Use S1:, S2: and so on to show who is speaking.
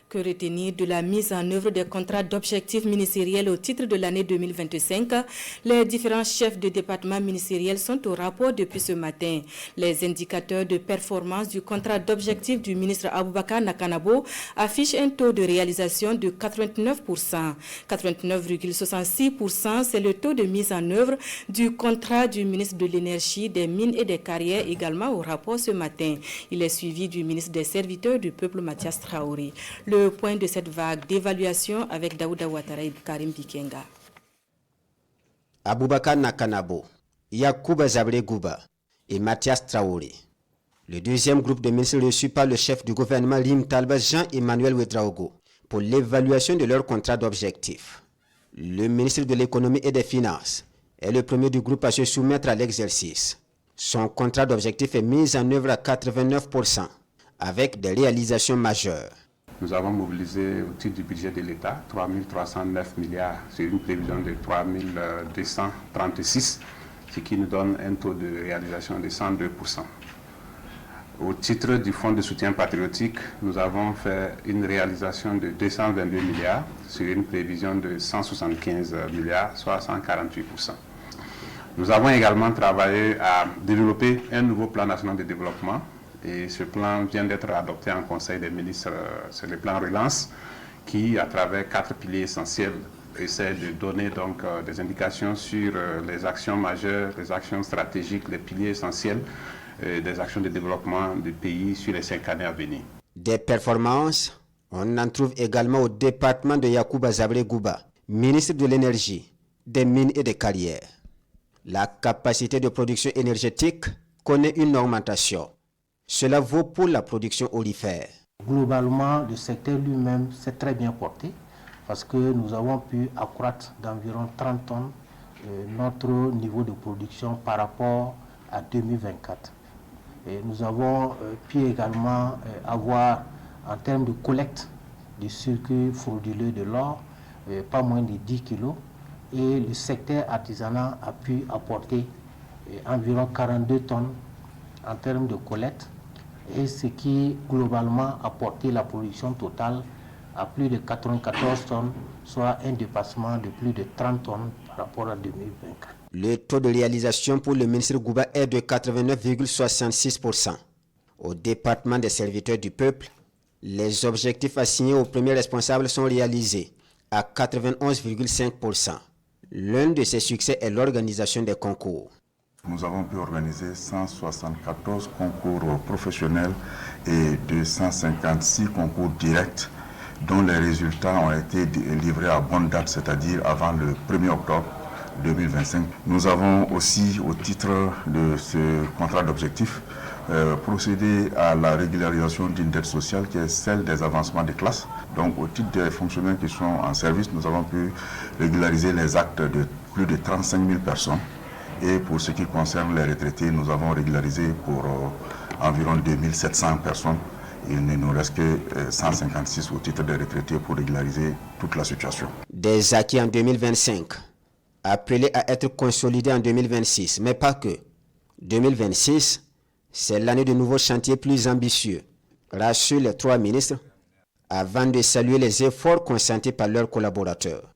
S1: Que retenir de la mise en œuvre des contrats d'objectifs ministériels au titre de l'année 2025? Les différents chefs de département ministériels sont au rapport depuis ce matin. Les indicateurs de performance du contrat d'objectifs du ministre Aboubakar Nakanabo affichent un taux de réalisation de 89%. 89,66%, c'est le taux de mise en œuvre du contrat du ministre de l'Énergie, des Mines et des Carrières, également au rapport ce matin. Il est suivi du ministre des Serviteurs du Peuple, Mathias Traoré. Le point de cette vague d'évaluation avec Daouda Ouattara et Karim Bikenga.
S2: Aboubakar Nakanabo, Yacouba Zabré Gouba et Mathias Traoré. Le deuxième groupe de ministres reçu par le chef du gouvernement Rim Talba Jean-Emmanuel Ouedraogo pour l'évaluation de leur contrat d'objectif. Le ministre de l'économie et des finances est le premier du groupe à se soumettre à l'exercice. Son contrat d'objectif est mis en œuvre à 89% avec des réalisations majeures.
S3: Nous avons mobilisé au titre du budget de l'État 3 309 milliards sur une prévision de 3 236, ce qui nous donne un taux de réalisation de 102%. Au titre du Fonds de soutien patriotique, nous avons fait une réalisation de 222 milliards sur une prévision de 175 milliards, soit 148%. Nous avons également travaillé à développer un nouveau plan national de développement. Et ce plan vient d'être adopté en Conseil des ministres, c'est le plan Relance, qui, à travers 4 piliers essentiels, essaie de donner donc des indications sur les actions majeures, les actions stratégiques, les piliers essentiels des actions de développement du pays sur les 5 années à venir.
S2: Des performances, on en trouve également au département de Yacouba Zabré Gouba, ministre de l'Énergie, des Mines et des Carrières. La capacité de production énergétique connaît une augmentation. Cela vaut pour la production olifère.
S4: Globalement, le secteur lui-même s'est très bien porté parce que nous avons pu accroître d'environ 30 tonnes notre niveau de production par rapport à 2024. Et nous avons pu également avoir, en termes de collecte du circuit frauduleux de l'or, pas moins de 10 kilos. Et le secteur artisanal a pu apporter environ 42 tonnes en termes de collecte, et ce qui globalement a porté la production totale à plus de 94 tonnes, soit un dépassement de plus de 30 tonnes par rapport à 2024.
S2: Le taux de réalisation pour le ministre Gouba est de 89,66%. Au département des serviteurs du peuple, les objectifs assignés aux premiers responsables sont réalisés à 91,5%. L'un de ces succès est l'organisation des concours.
S5: Nous avons pu organiser 174 concours professionnels et 256 concours directs dont les résultats ont été livrés à bonne date, c'est-à-dire avant le 1er octobre 2025. Nous avons aussi, au titre de ce contrat d'objectif, procédé à la régularisation d'une dette sociale qui est celle des avancements de classe. Donc au titre des fonctionnaires qui sont en service, nous avons pu régulariser les actes de plus de 35 000 personnes. Et pour ce qui concerne les retraités, nous avons régularisé pour environ 2700 personnes. Il ne nous reste que 156 au titre des retraités pour régulariser toute la situation.
S2: Des acquis en 2025, appelés à être consolidés en 2026, mais pas que. 2026, c'est l'année de nouveaux chantiers plus ambitieux, rassurent les 3 ministres, avant de saluer les efforts consentis par leurs collaborateurs.